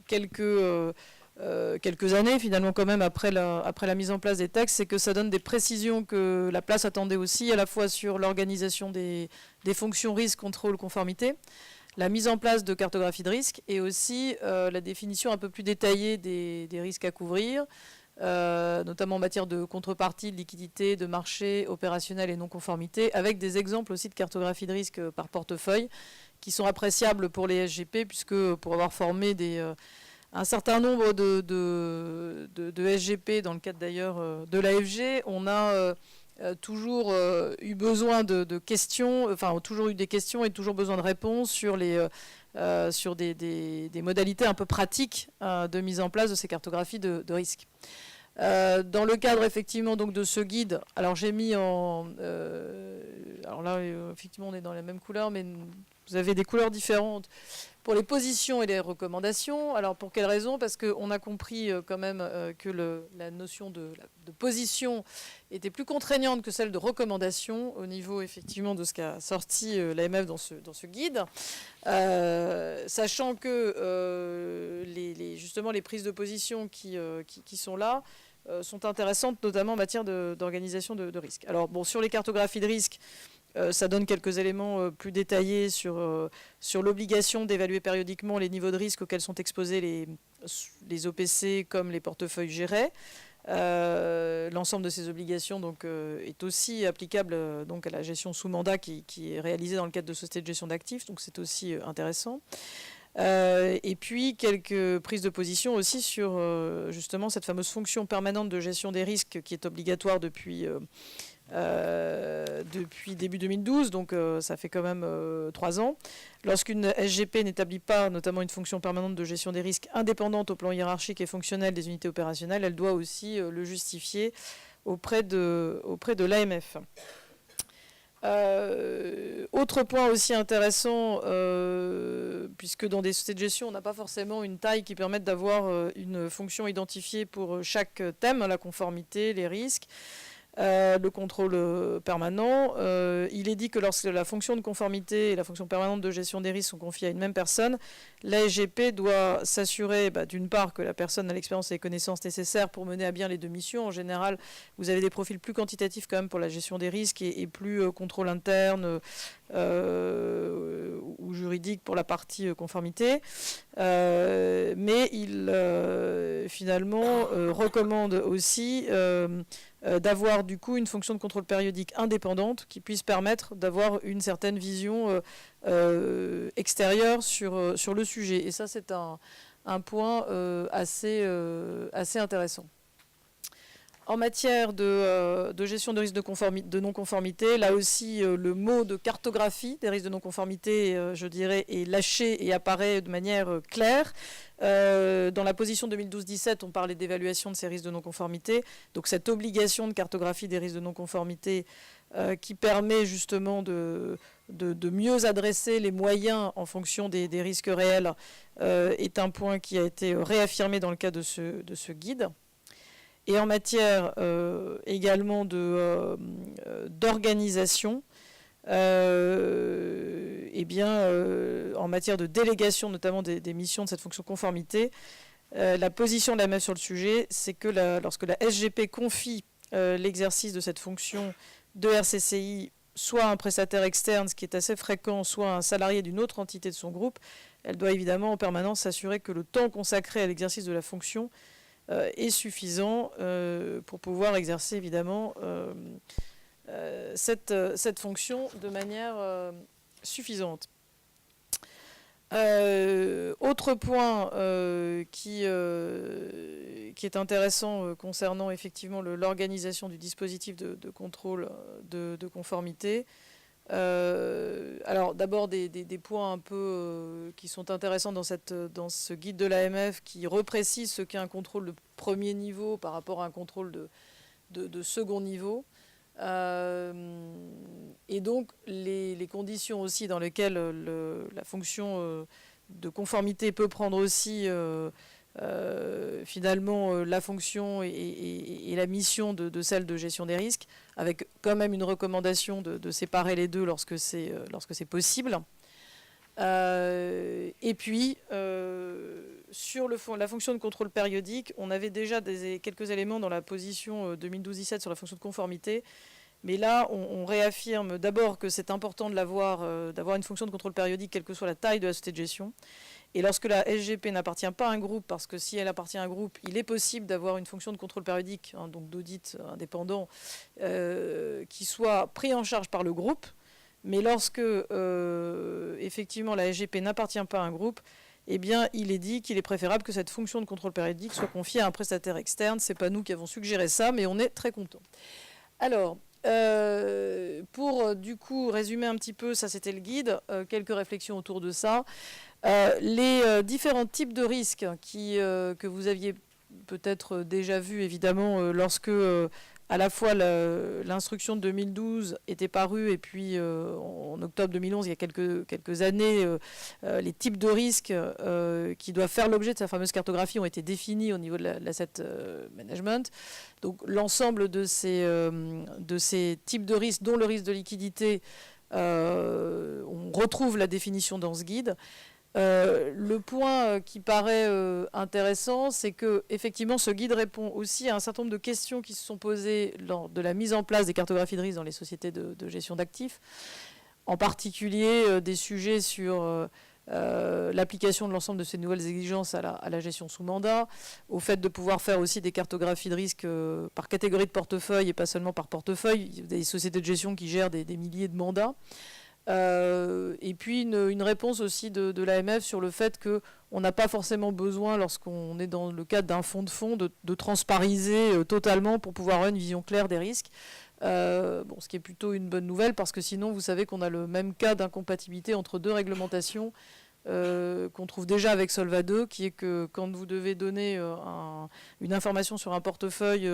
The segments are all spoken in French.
Quelques années finalement quand même après la mise en place des textes, c'est que ça donne des précisions que la place attendait aussi, à la fois sur l'organisation des fonctions risque, contrôle, conformité, la mise en place de cartographie de risque et aussi la définition un peu plus détaillée des risques à couvrir, notamment en matière de contrepartie, de liquidité, de marché, opérationnel et non-conformité, avec des exemples aussi de cartographie de risque par portefeuille qui sont appréciables pour les SGP, puisque pour avoir formé un certain nombre de SGP, dans le cadre d'ailleurs de l'AFG, on a toujours eu besoin de questions, enfin toujours eu des questions et toujours besoin de réponses sur sur des modalités un peu pratiques de mise en place de ces cartographies de risque. Dans le cadre effectivement donc de ce guide, alors j'ai mis alors là effectivement on est dans la même couleur, mais vous avez des couleurs différentes pour les positions et les recommandations. Alors pour quelle raison? Parce qu'on a compris quand même que la notion de position était plus contraignante que celle de recommandation au niveau effectivement de ce qu'a sorti l'AMF dans ce guide. Sachant que justement les prises de position qui sont là sont intéressantes, notamment en matière d'organisation de risque. Alors bon, sur les cartographies de risque, ça donne quelques éléments plus détaillés sur l'obligation d'évaluer périodiquement les niveaux de risque auxquels sont exposés les OPC comme les portefeuilles gérés. L'ensemble de ces obligations donc, est aussi applicable donc, à la gestion sous mandat qui est réalisée dans le cadre de sociétés de gestion d'actifs, donc c'est aussi intéressant. Et puis quelques prises de position aussi sur justement cette fameuse fonction permanente de gestion des risques qui est obligatoire depuis début 2012, donc ça fait quand même 3 ans. Lorsqu'une SGP n'établit pas notamment une fonction permanente de gestion des risques indépendante au plan hiérarchique et fonctionnel des unités opérationnelles, elle doit aussi le justifier auprès de l'AMF. Autre point aussi intéressant, puisque dans des sociétés de gestion, on n'a pas forcément une taille qui permette d'avoir une fonction identifiée pour chaque thème, la conformité, les risques. Le contrôle permanent. Il est dit que lorsque la fonction de conformité et la fonction permanente de gestion des risques sont confiées à une même personne, la SGP doit s'assurer d'une part que la personne a l'expérience et les connaissances nécessaires pour mener à bien les deux missions. En général, vous avez des profils plus quantitatifs quand même pour la gestion des risques et plus contrôle interne ou juridique pour la partie conformité. Mais il finalement recommande aussi d'avoir du coup une fonction de contrôle périodique indépendante qui puisse permettre d'avoir une certaine vision extérieure sur le sujet. Et ça, c'est un point assez intéressant. En matière de gestion de risques de non-conformité, là aussi, le mot de cartographie des risques de non-conformité, je dirais, est lâché et apparaît de manière claire. Dans la position 2012-17, on parlait d'évaluation de ces risques de non-conformité. Donc cette obligation de cartographie des risques de non-conformité qui permet justement de mieux adresser les moyens en fonction des risques réels est un point qui a été réaffirmé dans le cadre de ce guide. Et en matière également d'organisation, eh bien, en matière de délégation notamment des missions de cette fonction conformité, la position de la l'AMF sur le sujet, c'est que lorsque la SGP confie l'exercice de cette fonction de RCCI soit à un prestataire externe, ce qui est assez fréquent, soit à un salarié d'une autre entité de son groupe, elle doit évidemment en permanence s'assurer que le temps consacré à l'exercice de la fonction est suffisant pour pouvoir exercer évidemment cette fonction de manière suffisante. Autre point qui est intéressant concernant effectivement l'organisation du dispositif de contrôle de conformité, Alors d'abord des points un peu qui sont intéressants dans ce guide de l'AMF qui reprécise ce qu'est un contrôle de premier niveau par rapport à un contrôle de second niveau. Et donc les conditions aussi dans lesquelles la fonction de conformité peut prendre aussi finalement la fonction et la mission de celle de gestion des risques, avec quand même une recommandation de séparer les deux lorsque c'est possible. Et puis, sur la fonction de contrôle périodique, on avait déjà quelques éléments dans la position 2012-17 sur la fonction de conformité. Mais là, on réaffirme d'abord que c'est important d'avoir une fonction de contrôle périodique, quelle que soit la taille de la société de gestion. Et lorsque la SGP n'appartient pas à un groupe, parce que si elle appartient à un groupe, il est possible d'avoir une fonction de contrôle périodique, donc d'audit indépendant, qui soit pris en charge par le groupe. Mais lorsque, effectivement, la SGP n'appartient pas à un groupe, eh bien, il est dit qu'il est préférable que cette fonction de contrôle périodique soit confiée à un prestataire externe. Ce n'est pas nous qui avons suggéré ça, mais on est très contents. Alors, pour du coup résumer un petit peu, ça c'était le guide, quelques réflexions autour de ça. Les différents types de risques que vous aviez peut-être déjà vus évidemment lorsque à la fois l'instruction de 2012 était parue et puis en octobre 2011, il y a quelques années, les types de risques qui doivent faire l'objet de cette fameuse cartographie ont été définis au niveau de l'asset management. Donc l'ensemble de ces types de risques, dont le risque de liquidité, on retrouve la définition dans ce guide. Le point qui paraît intéressant, c'est que effectivement ce guide répond aussi à un certain nombre de questions qui se sont posées lors de la mise en place des cartographies de risque dans les sociétés de gestion d'actifs, en particulier des sujets sur l'application de l'ensemble de ces nouvelles exigences à la gestion sous mandat, au fait de pouvoir faire aussi des cartographies de risque par catégorie de portefeuille et pas seulement par portefeuille. Il y a des sociétés de gestion qui gèrent des milliers de mandats. Et puis une réponse aussi de l'AMF sur le fait qu'on n'a pas forcément besoin, lorsqu'on est dans le cadre d'un fonds de fonds, de transpariser totalement pour pouvoir avoir une vision claire des risques. Ce qui est plutôt une bonne nouvelle, parce que sinon vous savez qu'on a le même cas d'incompatibilité entre deux réglementations qu'on trouve déjà avec Solva 2, qui est que quand vous devez donner une information sur un portefeuille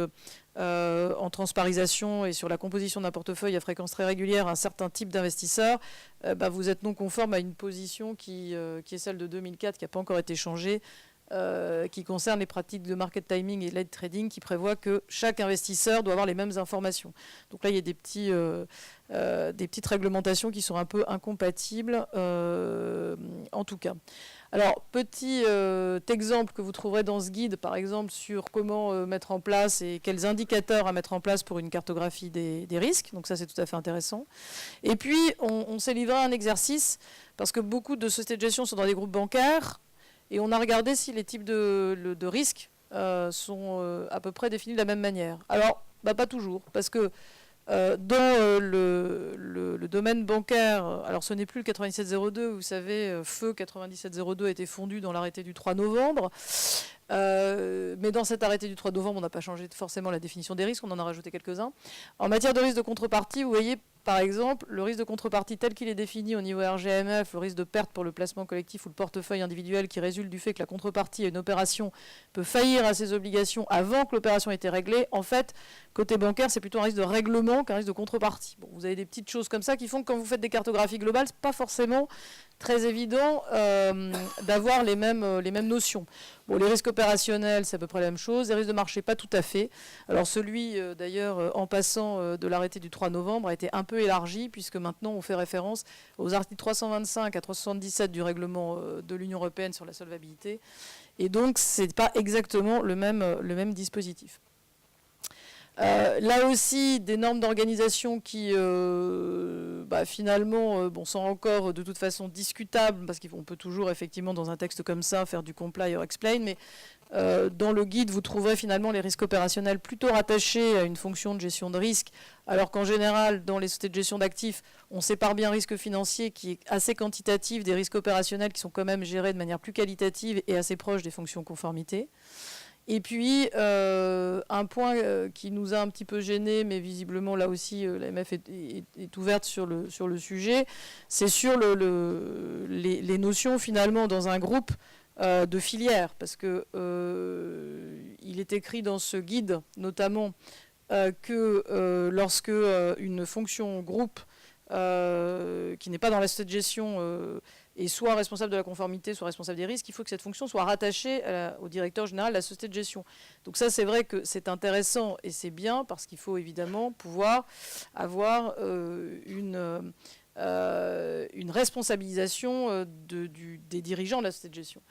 en transparisation et sur la composition d'un portefeuille à fréquence très régulière à un certain type d'investisseur, vous êtes non conforme à une position qui est celle de 2004, qui n'a pas encore été changée, qui concerne les pratiques de market timing et lead trading, qui prévoit que chaque investisseur doit avoir les mêmes informations. Donc là, il y a des petites réglementations qui sont un peu incompatibles, en tout cas. Alors, petit exemple que vous trouverez dans ce guide, par exemple, sur comment mettre en place et quels indicateurs à mettre en place pour une cartographie des risques. Donc ça, c'est tout à fait intéressant. Et puis, on s'est livré à un exercice, parce que beaucoup de sociétés de gestion sont dans des groupes bancaires, et on a regardé si les types de risques sont à peu près définis de la même manière. Alors, pas toujours, parce que dans le domaine bancaire, alors ce n'est plus le 9702, vous savez, feu 9702 a été fondu dans l'arrêté du 3 novembre, mais dans cet arrêté du 3 novembre, on n'a pas changé forcément la définition des risques, on en a rajouté quelques-uns. En matière de risque de contrepartie, vous voyez, par exemple, le risque de contrepartie tel qu'il est défini au niveau RGMF, le risque de perte pour le placement collectif ou le portefeuille individuel qui résulte du fait que la contrepartie à une opération peut faillir à ses obligations avant que l'opération ait été réglée. En fait, côté bancaire, c'est plutôt un risque de règlement qu'un risque de contrepartie. Bon, vous avez des petites choses comme ça qui font que quand vous faites des cartographies globales, ce n'est pas forcément très évident d'avoir les mêmes notions. Bon, les risques opérationnels, c'est à peu près la même chose. Les risques de marché, pas tout à fait. Alors celui, d'ailleurs, en passant de l'arrêté du 3 novembre, a été un peu élargi, puisque maintenant on fait référence aux articles 325 à 377 du règlement de l'Union européenne sur la solvabilité. Et donc, ce n'est pas exactement le même dispositif. Là aussi, des normes d'organisation qui, finalement, sont encore de toute façon discutables, parce qu'on peut toujours, effectivement, dans un texte comme ça, faire du comply or explain, mais dans le guide, vous trouverez finalement les risques opérationnels plutôt rattachés à une fonction de gestion de risque, alors qu'en général, dans les sociétés de gestion d'actifs, on sépare bien risque financier qui est assez quantitatif des risques opérationnels qui sont quand même gérés de manière plus qualitative et assez proche des fonctions conformité. Et puis, un point qui nous a un petit peu gêné, mais visiblement là aussi l'AMF est ouverte sur le sujet, c'est sur les notions finalement dans un groupe de filières, parce que il est écrit dans ce guide notamment que lorsque une fonction groupe qui n'est pas dans la société de gestion est soit responsable de la conformité, soit responsable des risques, il faut que cette fonction soit rattachée au directeur général de la société de gestion. Donc ça, c'est vrai que c'est intéressant et c'est bien parce qu'il faut évidemment pouvoir avoir une responsabilisation des dirigeants de la société de gestion.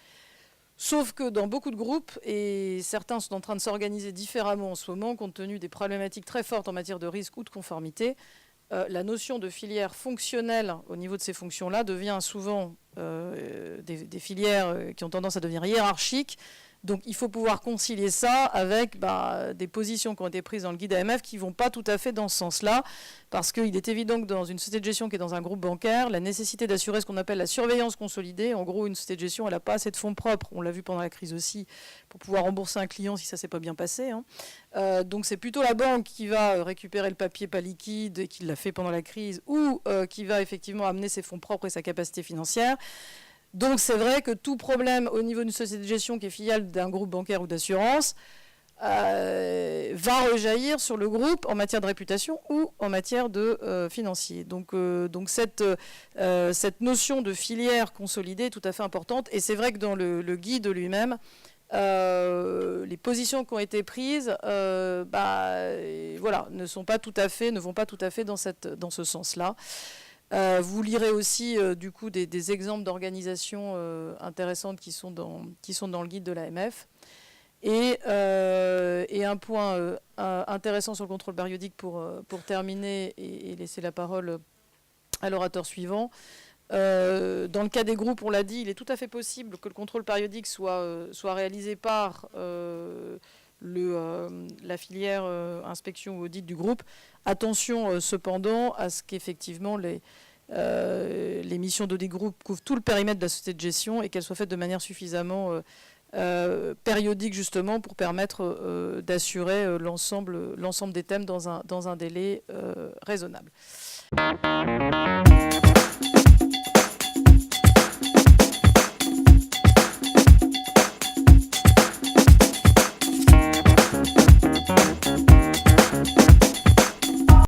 Sauf que dans beaucoup de groupes, et certains sont en train de s'organiser différemment en ce moment, compte tenu des problématiques très fortes en matière de risque ou de conformité, la notion de filière fonctionnelle au niveau de ces fonctions-là devient souvent des filières qui ont tendance à devenir hiérarchiques. Donc il faut pouvoir concilier ça avec des positions qui ont été prises dans le guide AMF qui ne vont pas tout à fait dans ce sens-là, parce qu'il est évident que dans une société de gestion qui est dans un groupe bancaire, la nécessité d'assurer ce qu'on appelle la surveillance consolidée, en gros une société de gestion, elle n'a pas assez de fonds propres, on l'a vu pendant la crise aussi, pour pouvoir rembourser un client si ça ne s'est pas bien passé. Donc c'est plutôt la banque qui va récupérer le papier pas liquide, et qui l'a fait pendant la crise, ou qui va effectivement amener ses fonds propres et sa capacité financière. Donc c'est vrai que tout problème au niveau d'une société de gestion qui est filiale d'un groupe bancaire ou d'assurance va rejaillir sur le groupe en matière de réputation ou en matière de financier. Donc cette notion de filière consolidée est tout à fait importante. Et c'est vrai que dans le guide lui-même, les positions qui ont été prises voilà, ne vont pas tout à fait dans ce sens-là. Vous lirez aussi du coup des exemples d'organisations intéressantes qui sont dans le guide de l'AMF. Et un point intéressant sur le contrôle périodique pour terminer et laisser la parole à l'orateur suivant. Dans le cas des groupes, on l'a dit, il est tout à fait possible que le contrôle périodique soit réalisé par la filière inspection ou audit du groupe. Attention cependant à ce qu'effectivement les missions d'audit groupe couvrent tout le périmètre de la société de gestion et qu'elles soient faites de manière suffisamment périodique justement pour permettre d'assurer l'ensemble des thèmes dans un délai raisonnable.